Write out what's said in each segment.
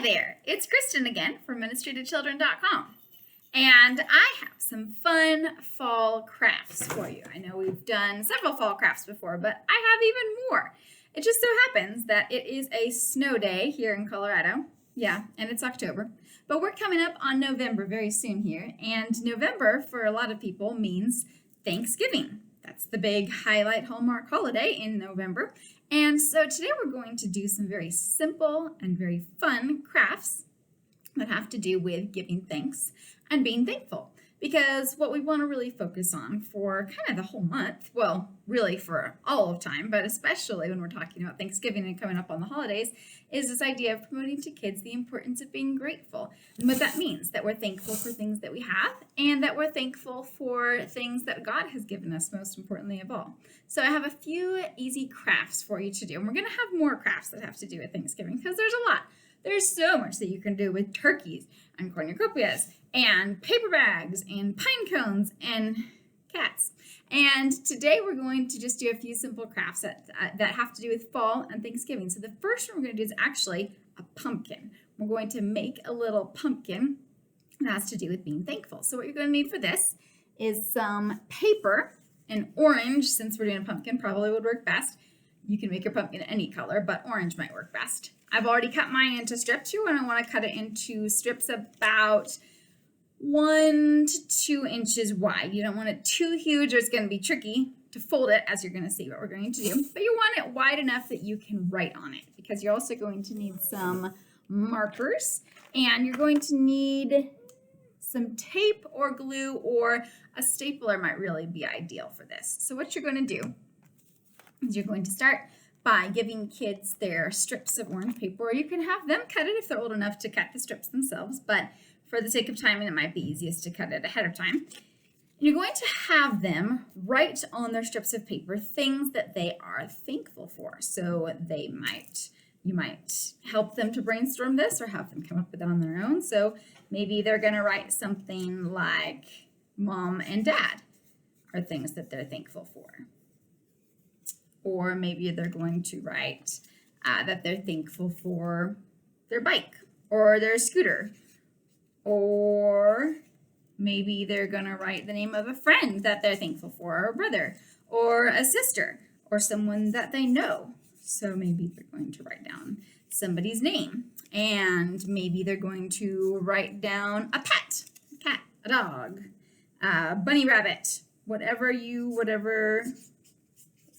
Hi there, it's Kristen again from ministrytochildren.com, and I have some fun fall crafts for you. I know we've done several fall crafts before, but I have even more. It just so happens that it is a snow day here in Colorado. Yeah, and it's October, but we're coming up on November very soon here, and November for a lot of people means Thanksgiving. That's the big highlight hallmark holiday in November. And so today we're going to do some very simple and very fun crafts that have to do with giving thanks and being thankful. Because what we want to really focus on for kind of the whole month, well, really for all of time, but especially when we're talking about Thanksgiving and coming up on the holidays, is this idea of promoting to kids the importance of being grateful. And what that means, that we're thankful for things that we have, and that we're thankful for things that God has given us, most importantly of all. So I have a few easy crafts for you to do, and we're going to have more crafts that have to do with Thanksgiving, because there's a lot. There's so much that you can do with turkeys and cornucopias and paper bags and pine cones and cats. And today we're going to just do a few simple crafts that have to do with fall and Thanksgiving. So the first one we're going to do is actually a pumpkin. We're going to make a little pumpkin that has to do with being thankful. So what you're going to need for this is some paper, and orange, since we're doing a pumpkin, probably would work best. You can make your pumpkin any color, but orange might work best. I've already cut mine into strips. You're going to want to cut it into strips about 1 to 2 inches wide. You don't want it too huge or it's going to be tricky to fold it, as you're going to see what we're going to do. But you want it wide enough that you can write on it, because you're also going to need some markers, and you're going to need some tape or glue, or a stapler might really be ideal for this. So what you're going to do is you're going to start by giving kids their strips of orange paper, or you can have them cut it if they're old enough to cut the strips themselves, but for the sake of time, it might be easiest to cut it ahead of time. You're going to have them write on their strips of paper things that they are thankful for. So you might help them to brainstorm this or have them come up with it on their own. So maybe they're going to write something like mom and dad are things that they're thankful for. Or maybe they're going to write that they're thankful for their bike or their scooter. Or maybe they're going to write the name of a friend that they're thankful for, or a brother, or a sister, or someone that they know. So maybe they're going to write down somebody's name. And maybe they're going to write down a pet, a cat, a dog, a bunny rabbit, whatever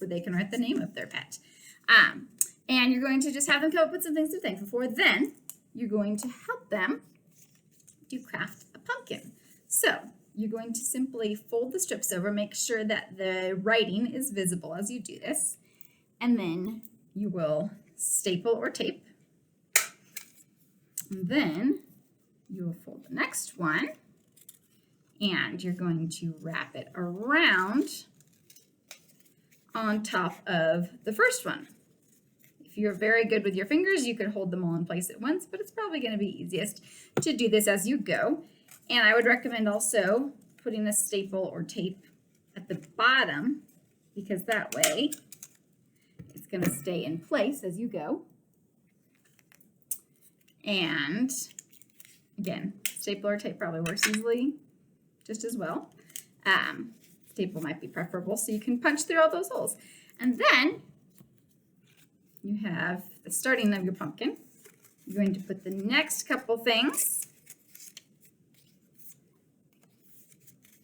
they can write the name of their pet. And you're going to just have them come up with some things they're thankful for. Then you're going to help them to craft a pumpkin. So you're going to simply fold the strips over, make sure that the writing is visible as you do this, and then you will staple or tape. And then you will fold the next one, and you're going to wrap it around on top of the first one. If you're very good with your fingers, you can hold them all in place at once, but it's probably going to be easiest to do this as you go. And I would recommend also putting a staple or tape at the bottom, because that way it's going to stay in place as you go. And again, staple or tape probably works easily just as well. Staple might be preferable, so you can punch through all those holes. And then you have the starting of your pumpkin. You're going to put the next couple things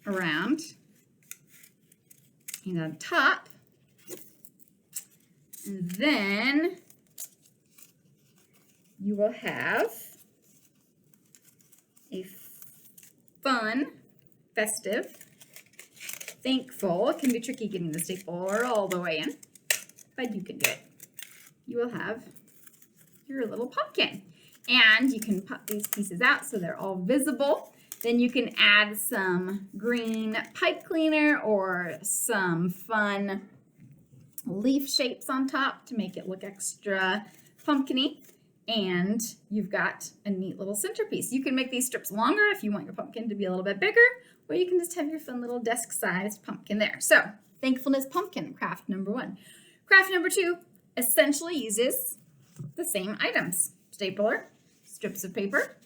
around and on top. And then you will have a fun, festive, thankful. It can be tricky getting the stapler all the way in, but you can do it. You will have your little pumpkin. And you can pop these pieces out so they're all visible. Then you can add some green pipe cleaner or some fun leaf shapes on top to make it look extra pumpkin-y. And you've got a neat little centerpiece. You can make these strips longer if you want your pumpkin to be a little bit bigger, or you can just have your fun little desk-sized pumpkin there. So, Thankfulness Pumpkin, craft number 1. Craft number 2 essentially uses the same items. Stapler, strips of paper,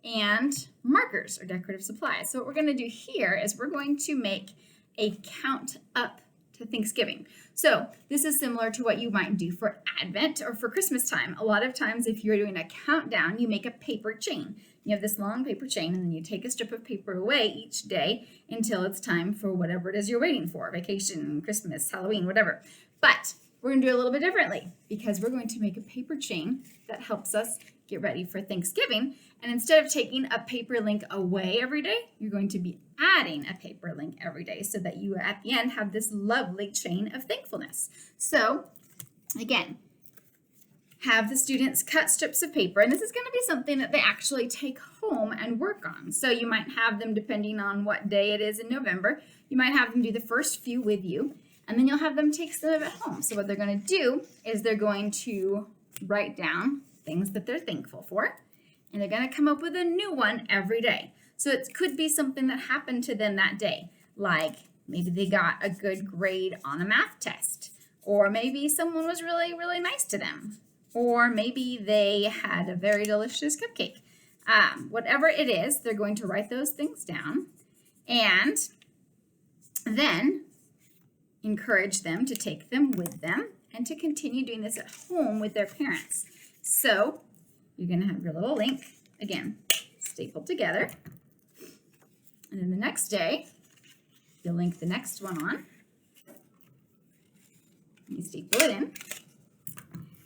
and markers or decorative supplies. So what we're going to do here is we're going to make a count up to Thanksgiving. So this is similar to what you might do for Advent or for Christmas time. A lot of times if you're doing a countdown, you make a paper chain. You have this long paper chain, and then you take a strip of paper away each day until it's time for whatever it is you're waiting for, vacation, Christmas, Halloween, whatever. But we're going to do it a little bit differently because we're going to make a paper chain that helps us get ready for Thanksgiving. And instead of taking a paper link away every day, you're going to be adding a paper link every day so that you at the end have this lovely chain of thankfulness. So again, have the students cut strips of paper, and this is going to be something that they actually take home and work on. So you might have them, depending on what day it is in November, you might have them do the first few with you, and then you'll have them take some of it home. So what they're going to do is they're going to write down things that they're thankful for, and they're going to come up with a new one every day. So it could be something that happened to them that day, like maybe they got a good grade on a math test, or maybe someone was really, really nice to them, or maybe they had a very delicious cupcake. Whatever it is, they're going to write those things down and then encourage them to take them with them and to continue doing this at home with their parents. So you're going to have your little link, again, stapled together. And then the next day, you'll link the next one on. You staple it in.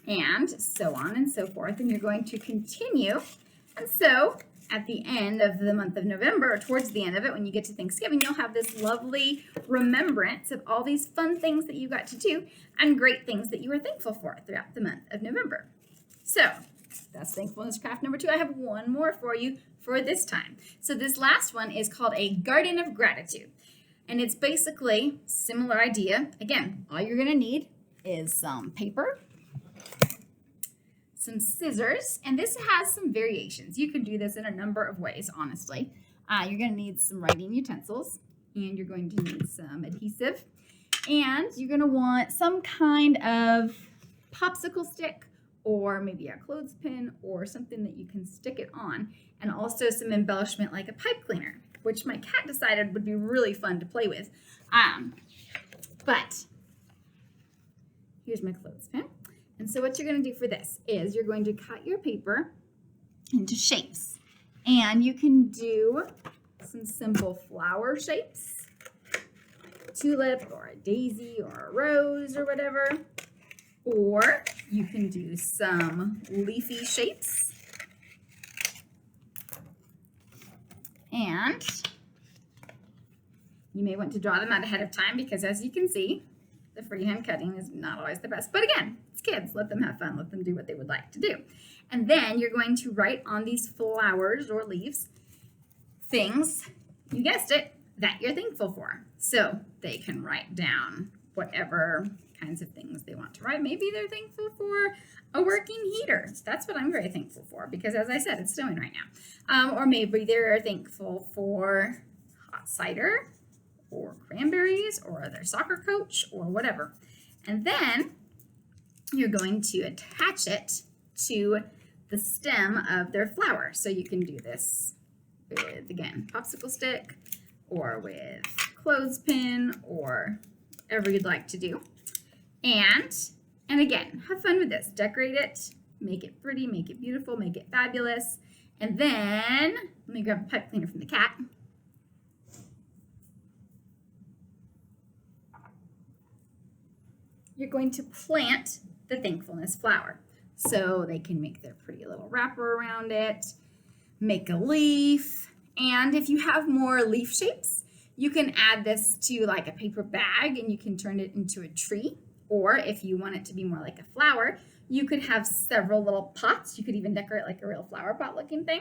And so on and so forth. And you're going to continue. And so at the end of the month of November, or towards the end of it, when you get to Thanksgiving, you'll have this lovely remembrance of all these fun things that you got to do and great things that you were thankful for throughout the month of November. So that's thankfulness craft number 2. I have one more for you for this time. So this last one is called a garden of gratitude. And it's basically similar idea. Again, all you're going to need is some paper, some scissors, and this has some variations. You can do this in a number of ways, honestly. You're going to need some writing utensils, and you're going to need some adhesive, and you're going to want some kind of popsicle stick, or maybe a clothespin, or something that you can stick it on, and also some embellishment like a pipe cleaner, which my cat decided would be really fun to play with. But here's my clothespin. And so what you're going to do for this is you're going to cut your paper into shapes. And you can do some simple flower shapes, like a tulip or a daisy or a rose or whatever. Or you can do some leafy shapes. And you may want to draw them out ahead of time because, as you can see, the freehand cutting is not always the best. But again, it's kids. Let them have fun. Let them do what they would like to do. And then you're going to write on these flowers or leaves things, you guessed it, that you're thankful for. So they can write down whatever kinds of things they want to write. Maybe they're thankful for a working heater. That's what I'm very thankful for because, as I said, it's snowing right now. Or maybe they're thankful for hot cider or cranberries or their soccer coach or whatever. And then you're going to attach it to the stem of their flower. So you can do this with, again, popsicle stick or with clothespin or whatever you'd like to do. And again, have fun with this. Decorate it, make it pretty, make it beautiful, make it fabulous. And then, let me grab a pipe cleaner from the cat. You're going to plant the thankfulness flower. So they can make their pretty little wrapper around it, make a leaf, and if you have more leaf shapes, you can add this to like a paper bag and you can turn it into a tree. Or if you want it to be more like a flower, you could have several little pots. You could even decorate like a real flower pot looking thing.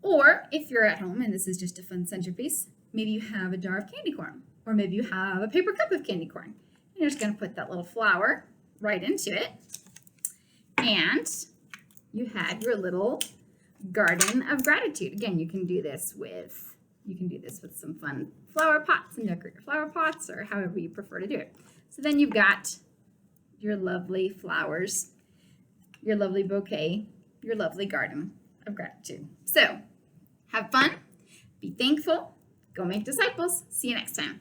Or if you're at home and this is just a fun centerpiece, maybe you have a jar of candy corn, or maybe you have a paper cup of candy corn. And you're just going to put that little flower right into it. And you have your little garden of gratitude. Again, you can do this with some fun flower pots and decorate your flower pots or however you prefer to do it. So then you've got your lovely flowers, your lovely bouquet, your lovely garden of gratitude. So have fun, be thankful, go make disciples. See you next time.